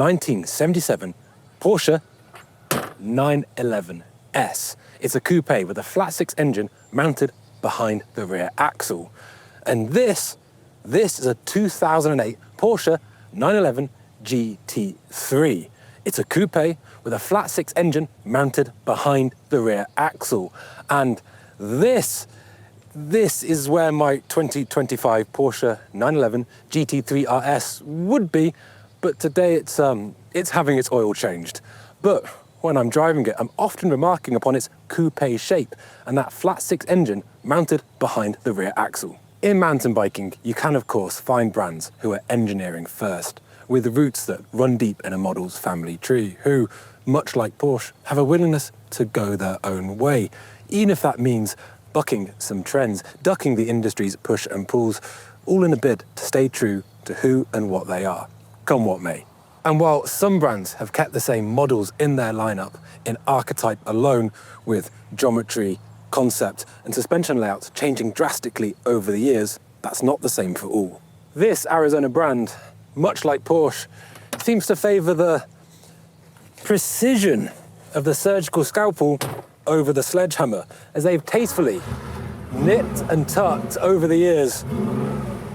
1977 Porsche 911S. It's a coupe with a flat six engine mounted behind the rear axle. And this is a 2008 Porsche 911 GT3. It's a coupe with a flat six engine mounted behind the rear axle. And this is where my 2025 Porsche 911 GT3 RS would be, but today it's having its oil changed. But when I'm driving it, I'm often remarking upon its coupe shape and that flat six engine mounted behind the rear axle. In mountain biking, you can of course find brands who are engineering first, with roots that run deep in a model's family tree, who, much like Porsche, have a willingness to go their own way, even if that means bucking some trends, ducking the industry's push and pulls, all in a bid to stay true to who and what they are, come what may. And while some brands have kept the same models in their lineup in archetype alone, with geometry, concept and suspension layouts changing drastically over the years, that's not the same for all. This Arizona brand, much like Porsche, seems to favour the precision of the surgical scalpel over the sledgehammer, as they've tastefully nipped and tucked over the years,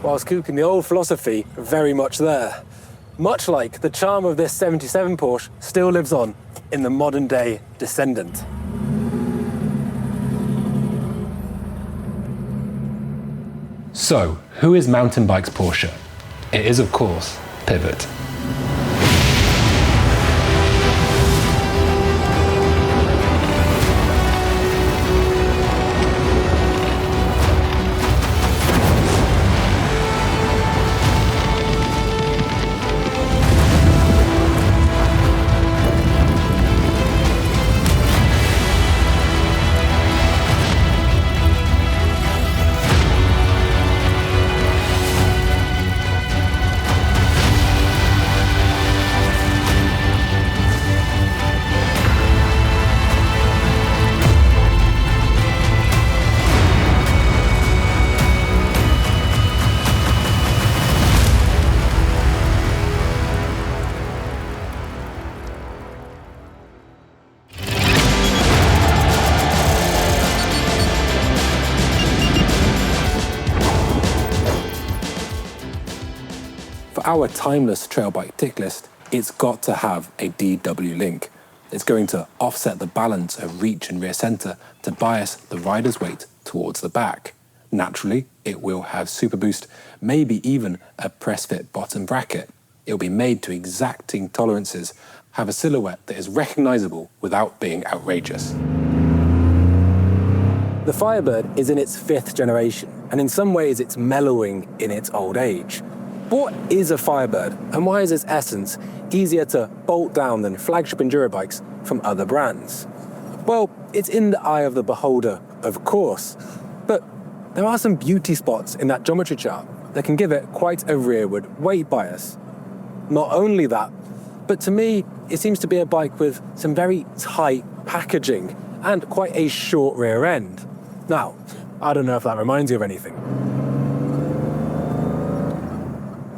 whilst keeping the old philosophy very much there. Much like the charm of this 77 Porsche still lives on in the modern day descendant. So, who is mountain bikes Porsche? It is, of course, Pivot. Our timeless trail bike tick list, it's got to have a DW link. It's going to offset the balance of reach and rear center to bias the rider's weight towards the back. Naturally, it will have super boost, maybe even a press fit bottom bracket. It'll be made to exacting tolerances, have a silhouette that is recognizable without being outrageous. The Firebird is in its 5th generation, and in some ways it's mellowing in its old age. What is a Firebird, and why is its essence easier to bolt down than flagship enduro bikes from other brands? Well, it's in the eye of the beholder, of course, but there are some beauty spots in that geometry chart that can give it quite a rearward weight bias. Not only that, but to me, it seems to be a bike with some very tight packaging and quite a short rear end. Now, I don't know if that reminds you of anything.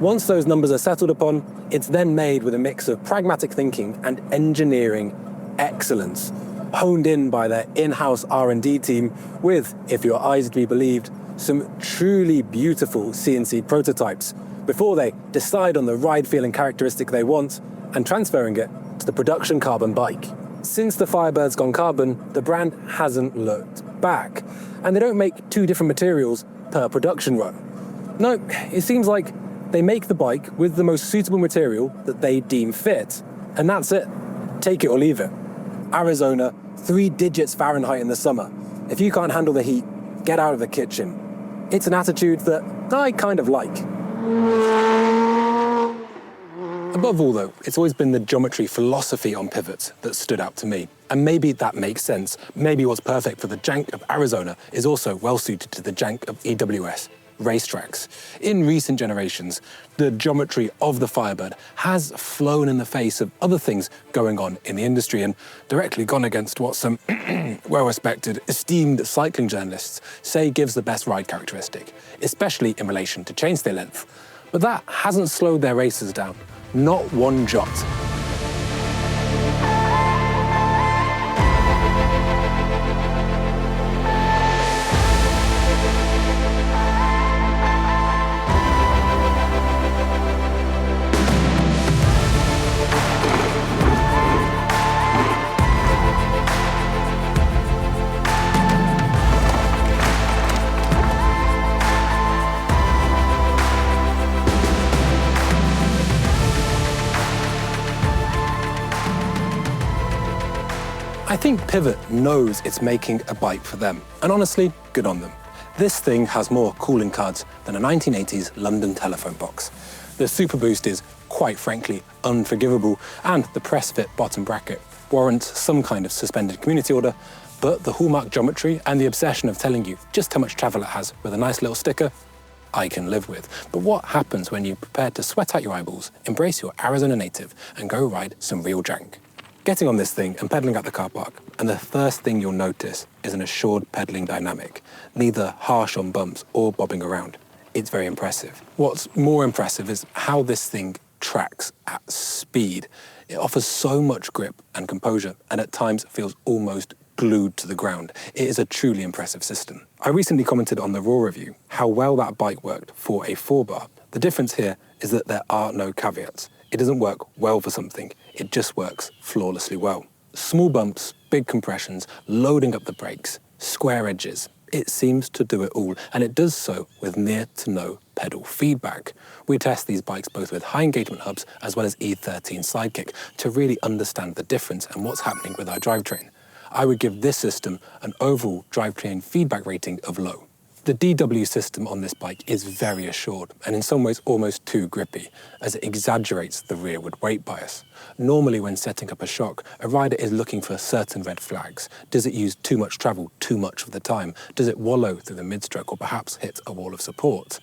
Once those numbers are settled upon, it's then made with a mix of pragmatic thinking and engineering excellence, honed in by their in-house R&D team with, if your eyes to be believed, some truly beautiful CNC prototypes before they decide on the ride feeling characteristic they want and transferring it to the production carbon bike. Since the Firebird's gone carbon, the brand hasn't looked back, and they don't make 2 different materials per production run. No, it seems like they make the bike with the most suitable material that they deem fit, and that's it. Take it or leave it. Arizona, 3 digits Fahrenheit in the summer. If you can't handle the heat, get out of the kitchen. It's an attitude that I kind of like. Above all though, it's always been the geometry philosophy on Pivot that stood out to me. And maybe that makes sense. Maybe what's perfect for the jank of Arizona is also well suited to the jank of EWS racetracks. In recent generations, the geometry of the Firebird has flown in the face of other things going on in the industry and directly gone against what some well-respected, esteemed cycling journalists say gives the best ride characteristic, especially in relation to chainstay length. But that hasn't slowed their racers down. not one jot. I think Pivot knows it's making a bike for them, and honestly, good on them. This thing has more calling cards than a 1980s London telephone box. The Super Boost is, quite frankly, unforgivable, and the press fit bottom bracket warrants some kind of suspended community order, but the hallmark geometry and the obsession of telling you just how much travel it has with a nice little sticker, I can live with. But what happens when you're prepared to sweat out your eyeballs, embrace your Arizona native, and go ride some real jank? Getting on this thing and pedaling out the car park, and the first thing you'll notice is an assured pedaling dynamic, neither harsh on bumps or bobbing around. It's very impressive. What's more impressive is how this thing tracks at speed. It offers so much grip and composure, and at times feels almost glued to the ground. It is a truly impressive system. I recently commented on the Raw review how well that bike worked for a 4-bar. The difference here is that there are no caveats. It doesn't work well for something, it just works flawlessly well. Small bumps, big compressions, loading up the brakes, square edges. It seems to do it all, and it does so with near to no pedal feedback. We test these bikes both with high engagement hubs as well as E13 Sidekick to really understand the difference and what's happening with our drivetrain. I would give this system an overall drivetrain feedback rating of low. The DW system on this bike is very assured and in some ways almost too grippy, as it exaggerates the rearward weight bias. Normally when setting up a shock, a rider is looking for certain red flags. Does it use too much travel too much of the time? Does it wallow through the mid-stroke or perhaps hit a wall of support?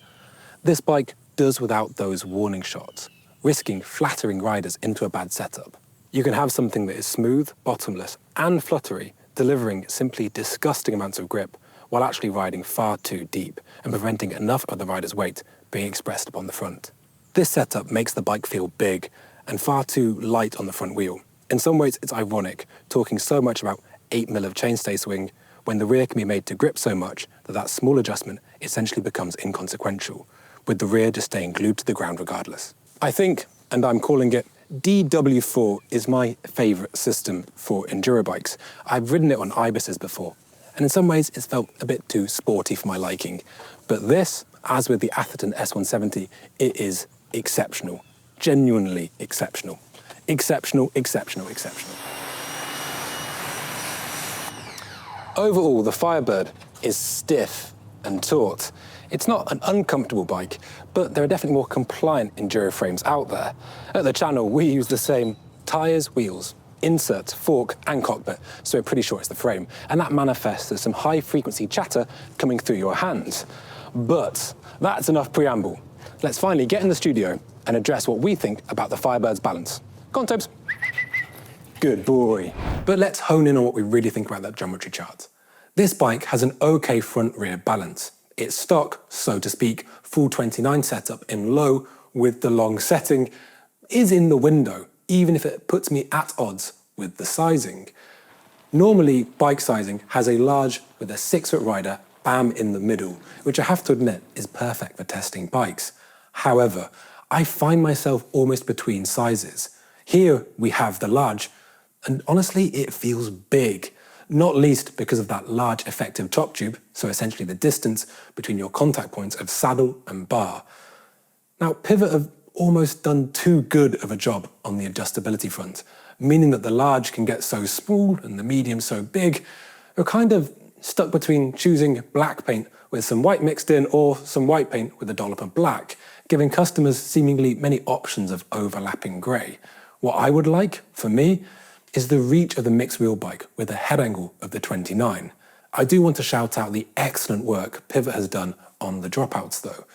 This bike does without those warning shots, risking flattering riders into a bad setup. You can have something that is smooth, bottomless and fluttery, delivering simply disgusting amounts of grip, while actually riding far too deep and preventing enough of the rider's weight being expressed upon the front. This setup makes the bike feel big and far too light on the front wheel. In some ways, it's ironic, talking so much about 8mm of chainstay swing, when the rear can be made to grip so much that that small adjustment essentially becomes inconsequential, with the rear just staying glued to the ground regardless. I think, and I'm calling it, DW4 is my favourite system for enduro bikes. I've ridden it on Ibis's before, and in some ways it's felt a bit too sporty for my liking. But this, as with the Atherton S170, it is exceptional. Genuinely exceptional. Exceptional, exceptional, exceptional. Overall, the Firebird is stiff and taut. It's not an uncomfortable bike, but there are definitely more compliant enduro frames out there. At the channel, we use the same tyres, wheels, inserts, fork and cockpit, so we're pretty sure it's the frame. And that manifests as some high-frequency chatter coming through your hands. But that's enough preamble. Let's finally get in the studio and address what we think about the Firebird's balance. Go on, Tobes. Good boy. But let's hone in on what we really think about that geometry chart. This bike has an okay front-rear balance. It's stock, so to speak, full 29 setup in low with the long setting is in the window, even if it puts me at odds with the sizing. Normally, bike sizing has a large with a 6-foot rider bam in the middle, which I have to admit is perfect for testing bikes. However, I find myself almost between sizes. Here we have the large, and honestly, it feels big. Not least because of that large effective top tube, so essentially the distance between your contact points of saddle and bar. Now, Pivot have almost done too good of a job on the adjustability front, meaning that the large can get so small and the medium so big, you're kind of stuck between choosing black paint with some white mixed in or some white paint with a dollop of black, giving customers seemingly many options of overlapping grey. What I would like, for me, is the reach of the mixed wheel bike with a head angle of the 29. I do want to shout out the excellent work Pivot has done on the dropouts though.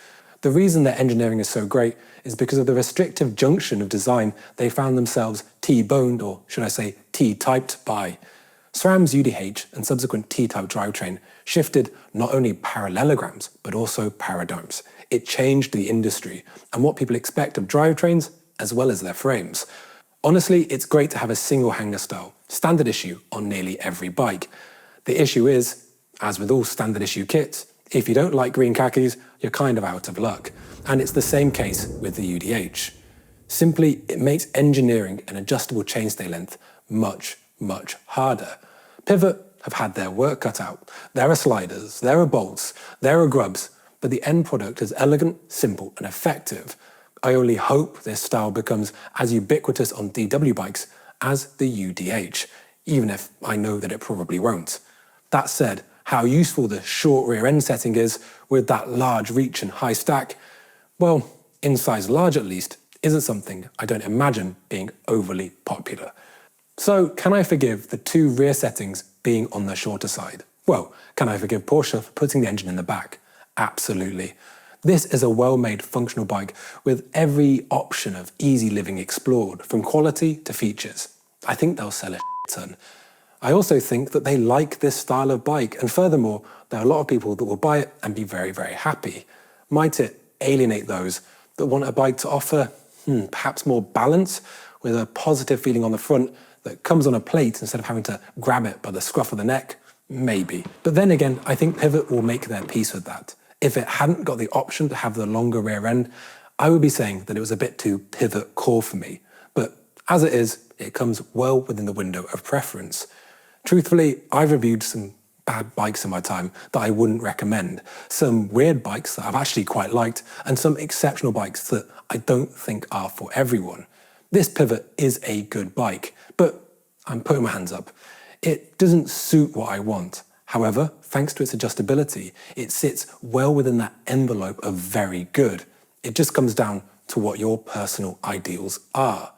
The reason their engineering is so great is because of the restrictive junction of design they found themselves T-boned, or should I say T-typed by. SRAM's UDH and subsequent T-type drivetrain shifted not only parallelograms but also paradigms. It changed the industry, and what people expect of drivetrains as well as their frames. Honestly, it's great to have a single hanger style, standard issue on nearly every bike. The issue is, as with all standard issue kits, if you don't like green khakis, you're kind of out of luck. And it's the same case with the UDH. Simply, it makes engineering an adjustable chainstay length much, much harder. Pivot have had their work cut out. There are sliders, there are bolts, there are grubs, but the end product is elegant, simple, and effective. I only hope this style becomes as ubiquitous on DW bikes as the UDH, even if I know that it probably won't. That said, how useful the short rear end setting is with that large reach and high stack, well, in size large at least, isn't something I don't imagine being overly popular. So can I forgive the two rear settings being on the shorter side? Well, can I forgive Porche for putting the engine in the back? Absolutely. This is a well-made functional bike with every option of easy living explored, from quality to features. I think they'll sell a ton. I also think that they like this style of bike, and furthermore, there are a lot of people that will buy it and be very, very happy. Might it alienate those that want a bike to offer perhaps more balance, with a positive feeling on the front that comes on a plate instead of having to grab it by the scruff of the neck? Maybe. But then again, I think Pivot will make their peace with that. If it hadn't got the option to have the longer rear end, I would be saying that it was a bit too Pivot core for me. But as it is, it comes well within the window of preference. Truthfully, I've reviewed some bad bikes in my time that I wouldn't recommend, some weird bikes that I've actually quite liked, and some exceptional bikes that I don't think are for everyone. This Pivot is a good bike, but I'm putting my hands up. It doesn't suit what I want. However, thanks to its adjustability, it sits well within that envelope of very good. It just comes down to what your personal ideals are.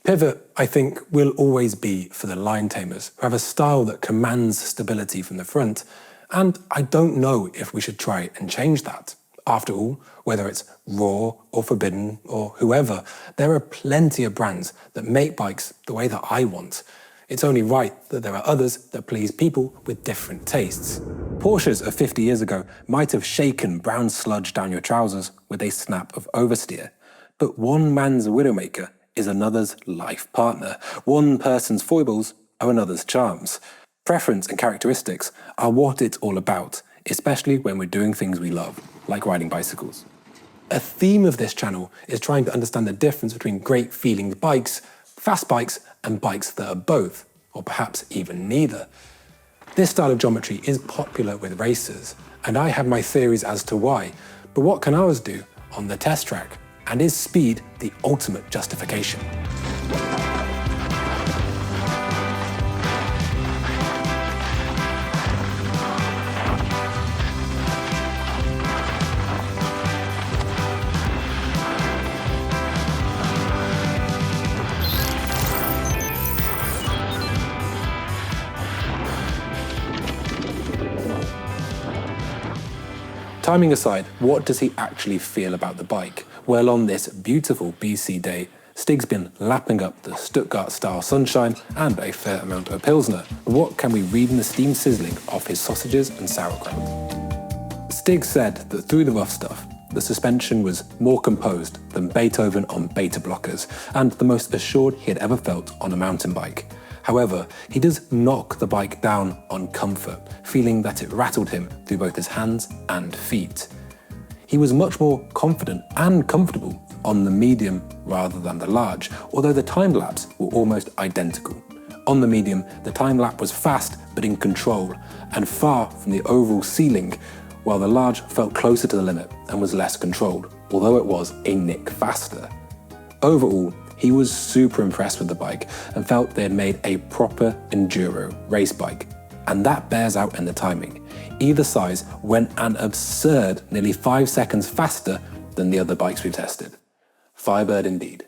Pivot, I think, will always be for the line tamers who have a style that commands stability from the front, and I don't know if we should try and change that. After all, whether it's Raw or Forbidden or whoever, there are plenty of brands that make bikes the way that I want. It's only right that there are others that please people with different tastes. Porsches of 50 years ago might have shaken brown sludge down your trousers with a snap of oversteer, but one man's Widowmaker is another's life partner. One person's foibles are another's charms. Preference and characteristics are what it's all about, especially when we're doing things we love, like riding bicycles. A theme of this channel is trying to understand the difference between great feeling bikes, fast bikes, and bikes that are both, or perhaps even neither. This style of geometry is popular with racers, and I have my theories as to why, but what can ours do on the test track? And is speed the ultimate justification? Timing aside, what does he actually feel about the bike? Well, on this beautiful BC day, Stig's been lapping up the Stuttgart-style sunshine and a fair amount of Pilsner. What can we read in the steam sizzling of his sausages and sauerkraut? Stig said that through the rough stuff, the suspension was more composed than Beethoven on beta blockers, and the most assured he had ever felt on a mountain bike. However, he does knock the bike down on comfort, feeling that it rattled him through both his hands and feet. He was much more confident and comfortable on the medium rather than the large, although the time lapse were almost identical. On the medium, the time lap was fast but in control and far from the overall ceiling, while the large felt closer to the limit and was less controlled, although it was a nick faster. Overall, he was super impressed with the bike and felt they had made a proper enduro race bike. And that bears out in the timing. Either size went an absurd nearly 5 seconds faster than the other bikes we've tested. Firebird indeed.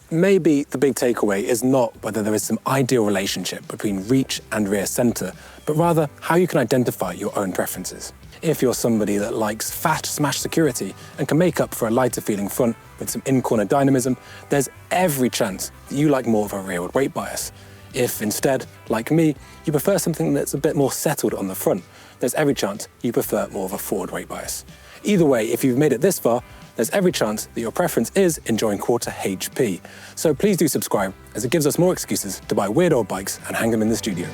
Maybe the big takeaway is not whether there is some ideal relationship between reach and rear center, but rather how you can identify your own preferences. If you're somebody that likes fast smash security and can make up for a lighter feeling front with some in-corner dynamism, there's every chance that you like more of a rearward weight bias. If instead, like me, you prefer something that's a bit more settled on the front, there's every chance you prefer more of a forward weight bias. Either way, if you've made it this far, there's every chance that your preference is enjoying QuarterHP. So please do subscribe, as it gives us more excuses to buy weird old bikes and hang them in the studio.